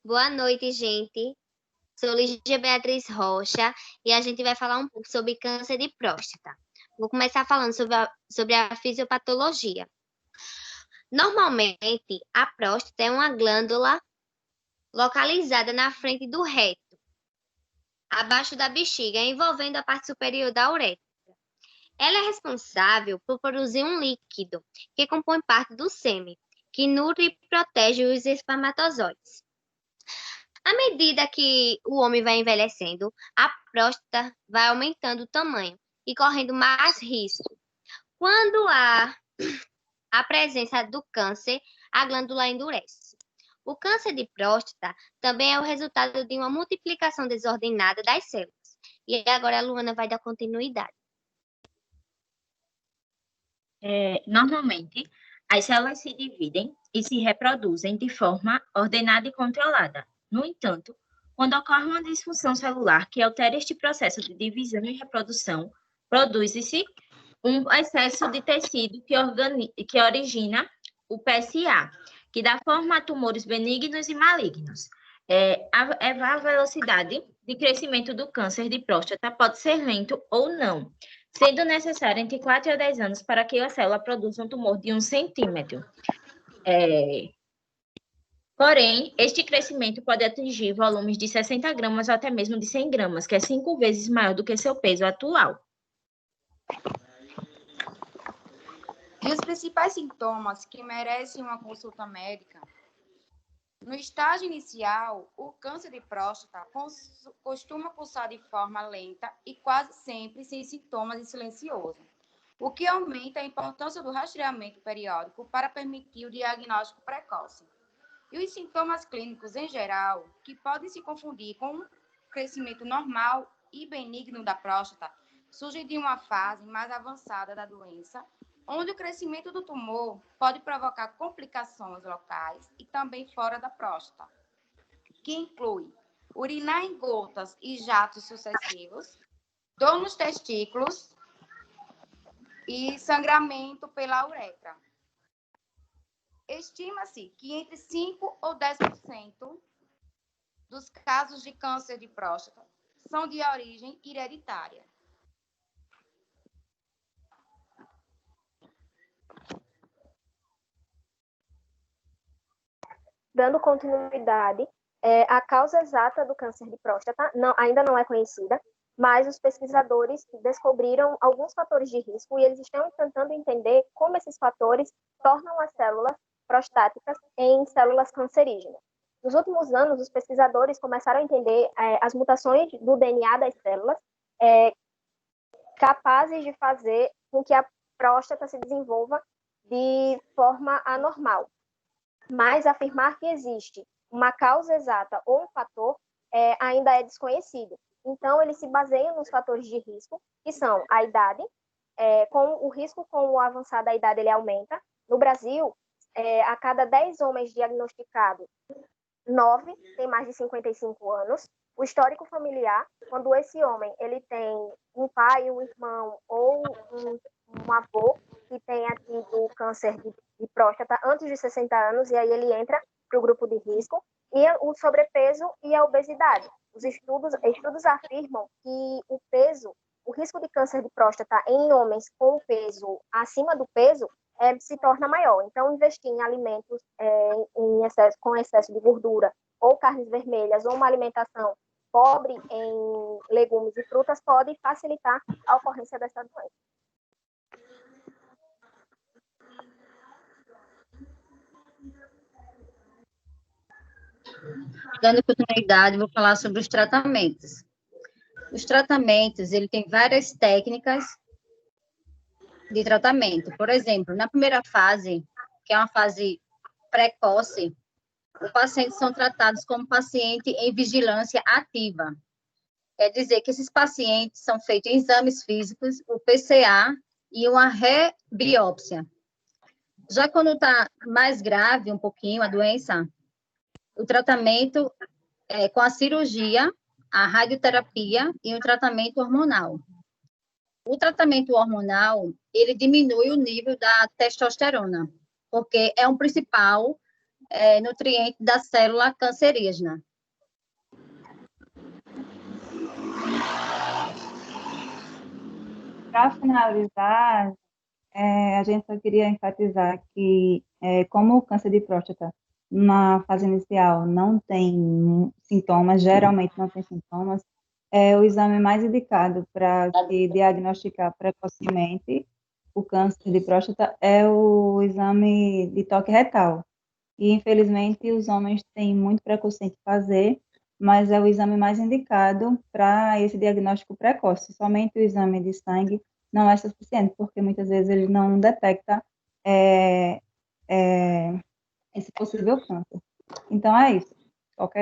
Boa noite, gente. Sou Lígia Beatriz Rocha e a gente vai falar um pouco sobre câncer de próstata. Vou começar falando sobre a fisiopatologia. Normalmente, a próstata é uma glândula localizada na frente do reto, abaixo da bexiga, envolvendo a parte superior da uretra. Ela é responsável por produzir um líquido que compõe parte do sêmen, que nutre e protege os espermatozoides. À medida que o homem vai envelhecendo, a próstata vai aumentando o tamanho e correndo mais risco. Quando há a presença do câncer, a glândula endurece. O câncer de próstata também é o resultado de uma multiplicação desordenada das células. E agora a Luana vai dar continuidade. Normalmente, as células se dividem e se reproduzem de forma ordenada e controlada. No entanto, quando ocorre uma disfunção celular que altera este processo de divisão e reprodução, produz-se um excesso de tecido que origina o PSA, que dá forma a tumores benignos e malignos. A velocidade de crescimento do câncer de próstata pode ser lento ou não, sendo necessário entre 4 a 10 anos para que a célula produza um tumor de 1 centímetro. Porém, este crescimento pode atingir volumes de 60 gramas ou até mesmo de 100 gramas, que é 5 vezes maior do que seu peso atual. E os principais sintomas que merecem uma consulta médica? No estágio inicial, o câncer de próstata costuma pulsar de forma lenta e quase sempre sem sintomas e silencioso, o que aumenta a importância do rastreamento periódico para permitir o diagnóstico precoce. E os sintomas clínicos em geral, que podem se confundir com o crescimento normal e benigno da próstata, surgem de uma fase mais avançada da doença, onde o crescimento do tumor pode provocar complicações locais e também fora da próstata, que inclui urinar em gotas e jatos sucessivos, dor nos testículos e sangramento pela uretra. Estima-se que entre 5 ou 10% dos casos de câncer de próstata são de origem hereditária. Dando continuidade, a causa exata do câncer de próstata ainda não é conhecida, mas os pesquisadores descobriram alguns fatores de risco e eles estão tentando entender como esses fatores tornam as células prostáticas em células cancerígenas. Nos últimos anos, os pesquisadores começaram a entender as mutações do DNA das células capazes de fazer com que a próstata se desenvolva de forma anormal. Mas afirmar que existe uma causa exata ou um fator ainda é desconhecido. Então, eles se baseiam nos fatores de risco, que são a idade, com o risco com o avançar da idade ele aumenta. No Brasil, a cada 10 homens diagnosticados, 9 têm mais de 55 anos. O histórico familiar, quando esse homem ele tem um pai, um irmão ou um avô que tenha tido câncer de próstata antes de 60 anos, e aí ele entra para o grupo de risco, e o sobrepeso e a obesidade. Os estudos afirmam que o risco de câncer de próstata em homens com peso acima do peso se torna maior. Então, investir em alimentos com excesso de gordura, ou carnes vermelhas, ou uma alimentação pobre em legumes e frutas pode facilitar a ocorrência dessa doença. Dando continuidade, vou falar sobre os tratamentos. Os tratamentos, ele tem várias técnicas de tratamento. Por exemplo, na primeira fase, que é uma fase precoce, os pacientes são tratados como paciente em vigilância ativa. Quer dizer que esses pacientes são feitos exames físicos, o PCA e uma rebiópsia. Já quando está mais grave um pouquinho a doença, o tratamento é com a cirurgia, a radioterapia e o tratamento hormonal. O tratamento hormonal, ele diminui o nível da testosterona, porque é um principal nutriente da célula cancerígena. Para finalizar, a gente só queria enfatizar que, como o câncer de próstata, na fase inicial, não tem sintomas, geralmente não tem sintomas, o exame mais indicado para se diagnosticar precocemente o câncer de próstata é o exame de toque retal. E, infelizmente, os homens têm muito preconceito em fazer, mas é o exame mais indicado para esse diagnóstico precoce. Somente o exame de sangue não é suficiente, porque muitas vezes ele não detecta esse possível câncer. Então, é isso. Qualquer